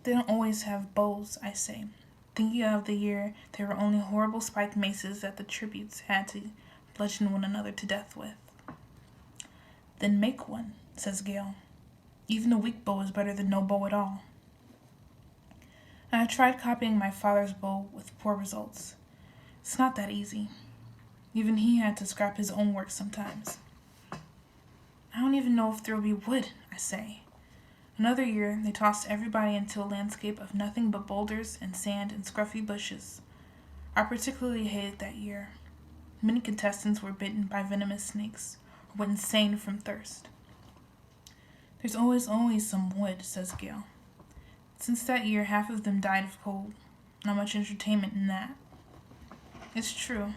They don't always have bows, I say, thinking of the year there were only horrible spiked maces that the tributes had to bludgeon one another to death with. Then make one, says Gale. Even a weak bow is better than no bow at all. I have tried copying my father's bow with poor results. It's not that easy. Even he had to scrap his own work sometimes. I don't even know if there will be wood, I say. Another year, they tossed everybody into a landscape of nothing but boulders and sand and scruffy bushes. I particularly hated that year. Many contestants were bitten by venomous snakes or went insane from thirst. There's always some wood, says Gale. Since that year, half of them died of cold. Not much entertainment in that. It's true.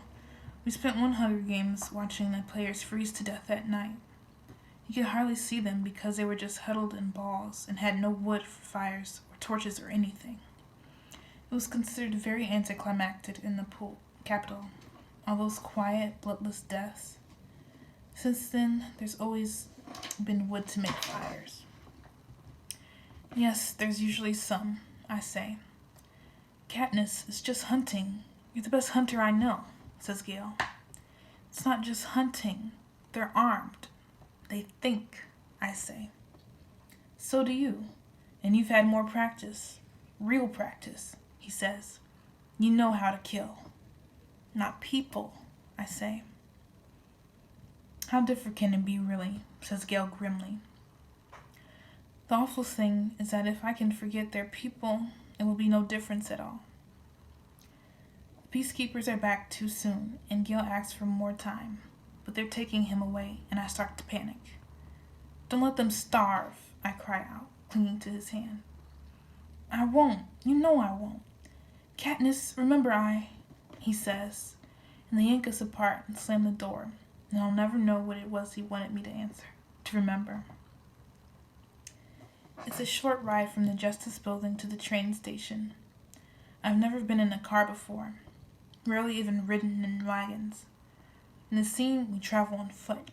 We spent one Hunger Games watching the players freeze to death at night. You could hardly see them because they were just huddled in balls and had no wood for fires or torches or anything. It was considered very anticlimactic in the capital. All those quiet, bloodless deaths. Since then, there's always been wood to make fires. Yes, there's usually some, I say. Katniss is just hunting. You're the best hunter I know, says Gale. It's not just hunting. They're armed. They think, I say. So do you. And you've had more practice. Real practice, he says. You know how to kill. Not people, I say. How different can it be, really, says Gale grimly. The awful thing is that if I can forget they're people, it will be no difference at all. The peacekeepers are back too soon, and Gale asks for more time, but they're taking him away, and I start to panic. Don't let them starve, I cry out, clinging to his hand. I won't. You know I won't. Katniss, remember he says, and they yank us apart and slam the door, and I'll never know what it was he wanted me to answer, to remember. It's a short ride from the Justice Building to the train station. I've never been in a car before, rarely even ridden in wagons. In the scene, we travel on foot.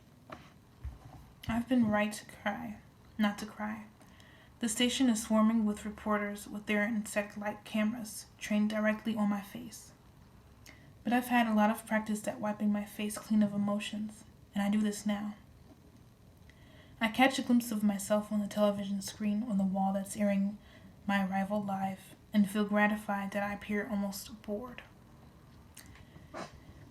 I've been right to cry, not to cry. The station is swarming with reporters with their insect-like cameras trained directly on my face. But I've had a lot of practice at wiping my face clean of emotions, and I do this now. I catch a glimpse of myself on the television screen on the wall that's airing my arrival live, and feel gratified that I appear almost bored.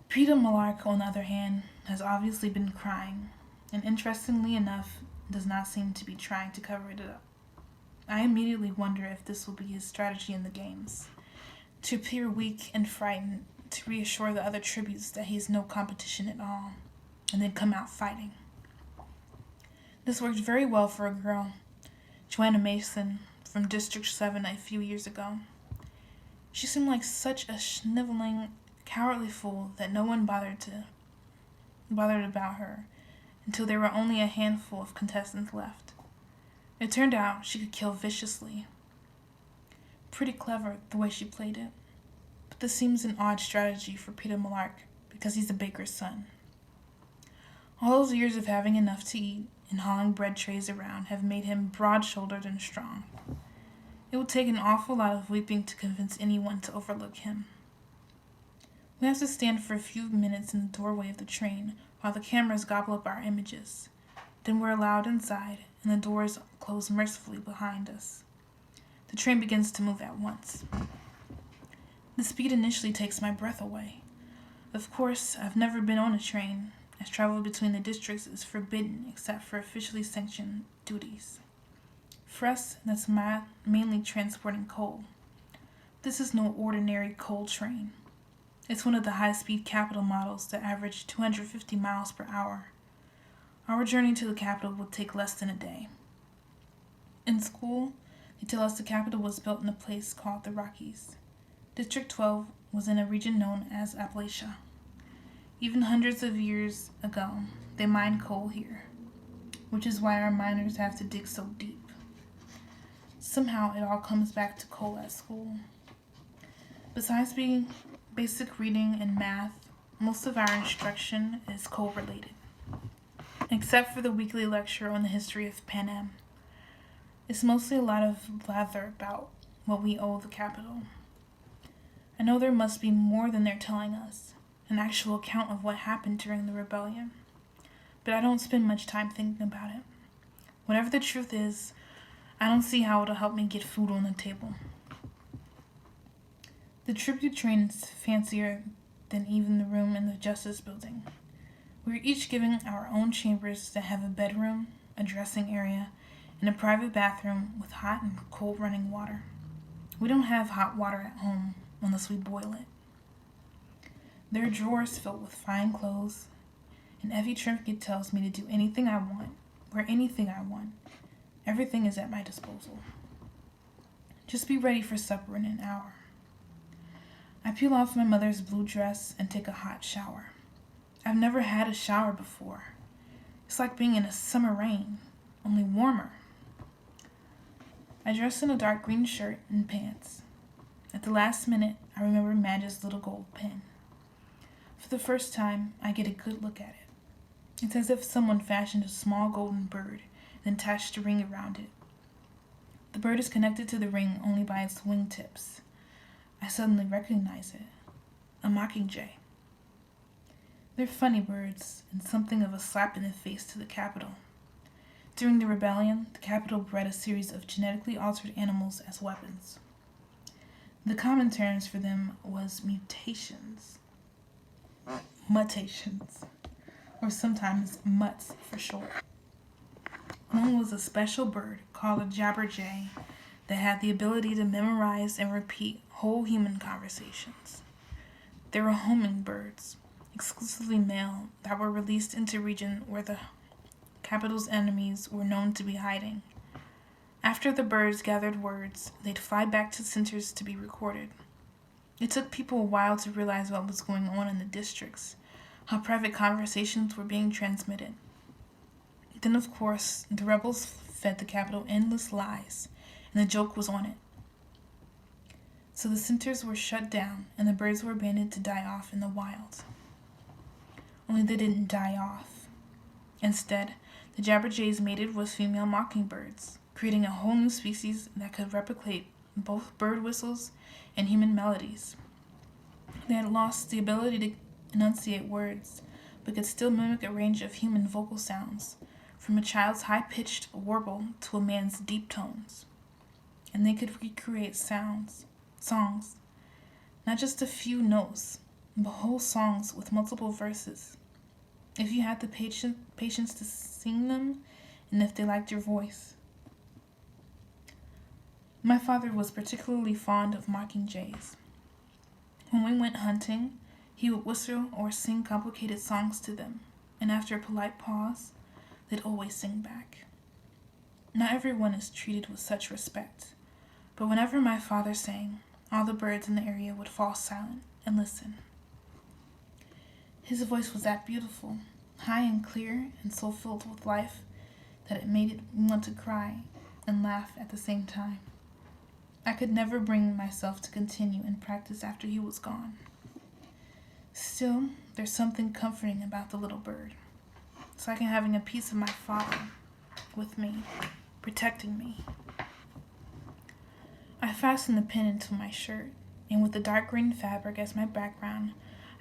Peeta Mellark, on the other hand, has obviously been crying, and interestingly enough, does not seem to be trying to cover it up. I immediately wonder if this will be his strategy in the games, to appear weak and frightened, to reassure the other tributes that he is no competition at all, and then come out fighting. This worked very well for a girl, Joanna Mason, from District 7 a few years ago. She seemed like such a sniveling, cowardly fool that no one bothered about her until there were only a handful of contestants left. It turned out she could kill viciously. Pretty clever the way she played it. But this seems an odd strategy for Peeta Mellark because he's a baker's son. All those years of having enough to eat and hauling bread trays around have made him broad-shouldered and strong. It would take an awful lot of weeping to convince anyone to overlook him. We have to stand for a few minutes in the doorway of the train while the cameras gobble up our images. Then we're allowed inside, and the doors close mercifully behind us. The train begins to move at once. The speed initially takes my breath away. Of course, I've never been on a train, as travel between the districts is forbidden except for officially sanctioned duties. For us, that's mainly transporting coal. This is no ordinary coal train. It's one of the high-speed capital models that average 250 miles per hour. Our journey to the capital would take less than a day. In school, they tell us the capital was built in a place called the Rockies. District 12 was in a region known as Appalachia. Even hundreds of years ago, they mined coal here, which is why our miners have to dig so deep. Somehow it all comes back to coal at school. Besides being basic reading and math, most of our instruction is coal-related, except for the weekly lecture on the history of Pan Am. It's mostly a lot of blather about what we owe the Capitol. I know there must be more than they're telling us, an actual account of what happened during the rebellion, but I don't spend much time thinking about it. Whatever the truth is, I don't see how it'll help me get food on the table. The tribute train is fancier than even the room in the Justice Building. We are each given our own chambers that have a bedroom, a dressing area, and a private bathroom with hot and cold running water. We don't have hot water at home unless we boil it. There are drawers filled with fine clothes, and Effie Trinket tells me to do anything I want, wear anything I want. Everything is at my disposal. Just be ready for supper in an hour. I peel off my mother's blue dress and take a hot shower. I've never had a shower before. It's like being in a summer rain, only warmer. I dress in a dark green shirt and pants. At the last minute, I remember Madge's little gold pin. For the first time, I get a good look at it. It's as if someone fashioned a small golden bird and attached a ring around it. The bird is connected to the ring only by its wingtips. I suddenly recognize it. A mockingjay. They're funny birds and something of a slap in the face to the Capitol. During the rebellion, the Capitol bred a series of genetically altered animals as weapons. The common terms for them was mutations. Mutations. Or sometimes mutts for short. One was a special bird called a jabberjay that had the ability to memorize and repeat whole human conversations. They were homing birds, exclusively male, that were released into region where the Capitol's enemies were known to be hiding. After the birds gathered words, they'd fly back to centers to be recorded. It took people a while to realize what was going on in the districts, how private conversations were being transmitted. Then, of course, the rebels fed the Capitol endless lies, and the joke was on it. So the centers were shut down, and the birds were abandoned to die off in the wild. Only they didn't die off. Instead, the jabberjays mated with female mockingbirds, creating a whole new species that could replicate both bird whistles and human melodies. They had lost the ability to enunciate words, but could still mimic a range of human vocal sounds, from a child's high-pitched warble to a man's deep tones. And they could recreate songs, not just a few notes, but whole songs with multiple verses, if you had the patience to sing them, and if they liked your voice. My father was particularly fond of mockingjays. When we went hunting, he would whistle or sing complicated songs to them, and after a polite pause, they'd always sing back. Not everyone is treated with such respect, but whenever my father sang, all the birds in the area would fall silent and listen. His voice was that beautiful, high and clear, and so filled with life that it made me want to cry and laugh at the same time. I could never bring myself to continue and practice after he was gone. Still, there's something comforting about the little bird. It's like having a piece of my father with me, protecting me. I fasten the pin into my shirt, and with the dark green fabric as my background,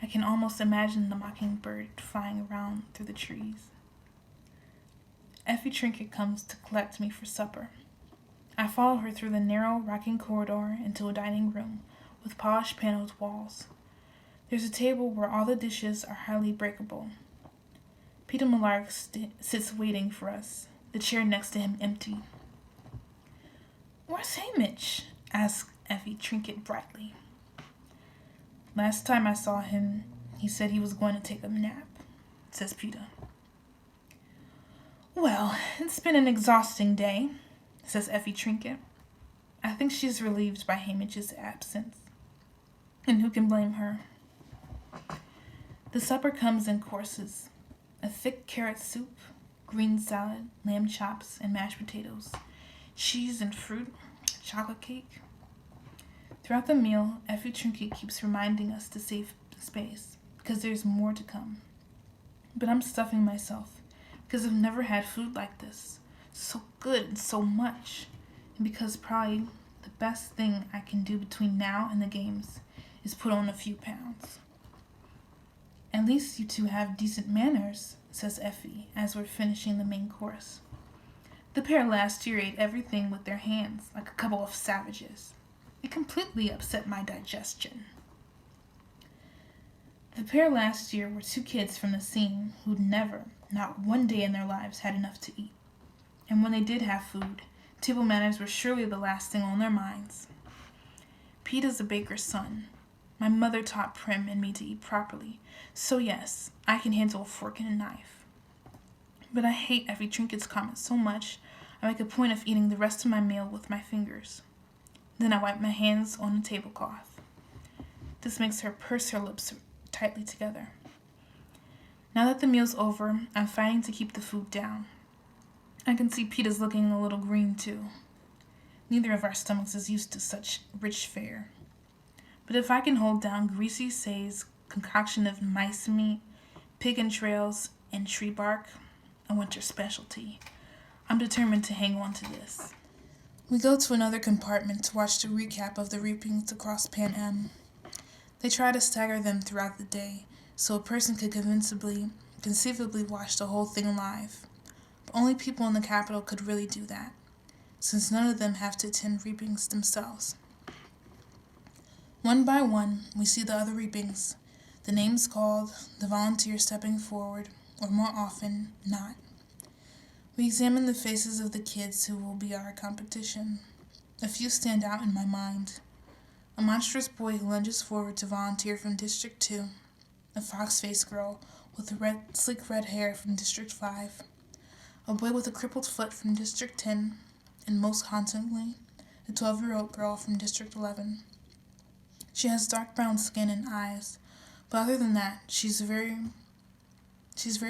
I can almost imagine the mockingbird flying around through the trees. Effie Trinket comes to collect me for supper. I follow her through the narrow, rocking corridor into a dining room with polished paneled walls. There's a table where all the dishes are highly breakable. Peter Millark sits waiting for us, the chair next to him empty. "Where's Hamish?" asks Effie Trinket brightly. "Last time I saw him, he said he was going to take a nap," says Peter. "Well, it's been an exhausting day," says Effie Trinket. I think she's relieved by Hamish's absence. And who can blame her? The supper comes in courses. A thick carrot soup, green salad, lamb chops, and mashed potatoes, cheese and fruit, chocolate cake. Throughout the meal, Effie Trinket keeps reminding us to save space, because there's more to come. But I'm stuffing myself, because I've never had food like this. So good and so much. And because probably The best thing I can do between now and the games is put on a few pounds. At least you two have decent manners, says Effie as we're finishing the main course. The pair last year ate everything with their hands, like a couple of savages. It completely upset my digestion. The pair last year were two kids from the scene who'd never, not one day in their lives, had enough to eat. And when they did have food, table manners were surely the last thing on their minds. Peter's a baker's son. My mother taught Prim and me to eat properly, so yes, I can handle a fork and a knife. But I hate Effie Trinket's comment so much, I make a point of eating the rest of my meal with my fingers. Then I wipe my hands on a tablecloth. This makes her purse her lips tightly together. Now that the meal's over, I'm fighting to keep the food down. I can see Peter's looking a little green too. Neither of our stomachs is used to such rich fare. But if I can hold down Greasy Say's concoction of mice meat, pig entrails, and tree bark, a winter specialty, I'm determined to hang on to this. We go to another compartment to watch the recap of the reapings across Pan Am. They try to stagger them throughout the day, so a person could conceivably watch the whole thing live. But only people in the capital could really do that, since none of them have to attend reapings themselves. One by one, we see the other reapings, the names called, the volunteers stepping forward, or more often, not. We examine the faces of the kids who will be our competition. A few stand out in my mind. A monstrous boy who lunges forward to volunteer from District 2, a fox-faced girl with sleek red hair from District 5, a boy with a crippled foot from District 10, and most hauntingly, a 12-year-old girl from District 11. She has dark brown skin and eyes, but other than that, she's very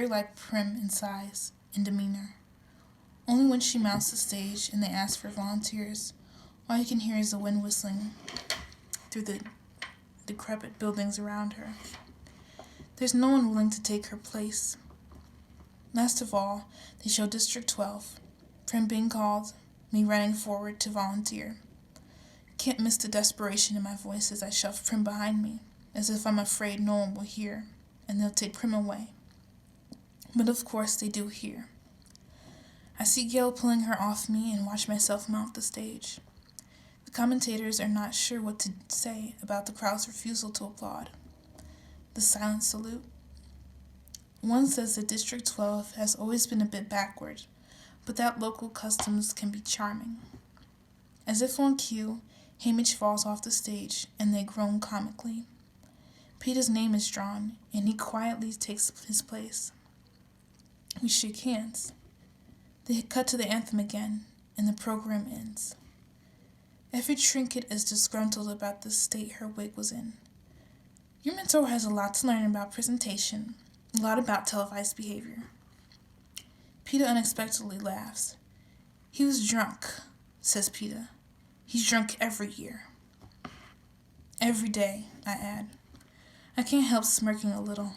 like Prim in size and demeanor. Only when she mounts the stage and they ask for volunteers, all you can hear is the wind whistling through the decrepit buildings around her. There's no one willing to take her place. Last of all, they show District 12, Prim being called, me running forward to volunteer. Can't miss the desperation in my voice as I shove Prim behind me, as if I'm afraid no one will hear, and they'll take Prim away. But of course they do hear. I see Gail pulling her off me and watch myself mount the stage. The commentators are not sure what to say about the crowd's refusal to applaud. The silent salute. One says that District 12 has always been a bit backward, but that local customs can be charming. As if on cue, Hamish falls off the stage, and they groan comically. Peter's name is drawn, and he quietly takes his place. We shake hands. They cut to the anthem again, and the program ends. Effie Trinket is disgruntled about the state her wig was in. Your mentor has a lot to learn about presentation, a lot about televised behavior. Peter unexpectedly laughs. He was drunk, says Peter. He's drunk every year. Every day, I add. I can't help smirking a little.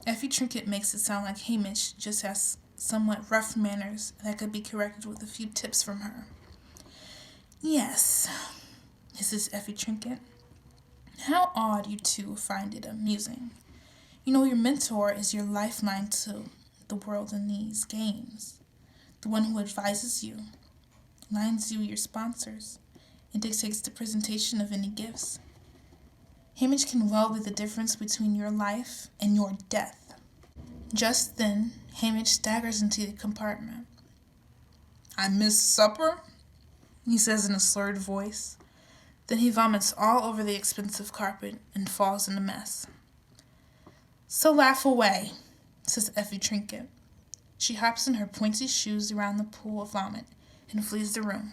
Effie Trinket makes it sound like Hamish just has somewhat rough manners that could be corrected with a few tips from her. Yes, hisses Effie Trinket. How odd you two find it amusing. You know, your mentor is your lifeline to the world in these games. The one who advises you, lines you your sponsors, and dictates the presentation of any gifts. Hamish can well be the difference between your life and your death. Just then, Hamish staggers into the compartment. I missed supper? He says in a slurred voice. Then he vomits all over the expensive carpet and falls in a mess. So laugh away, says Effie Trinket. She hops in her pointy shoes around the pool of vomit and flees the room.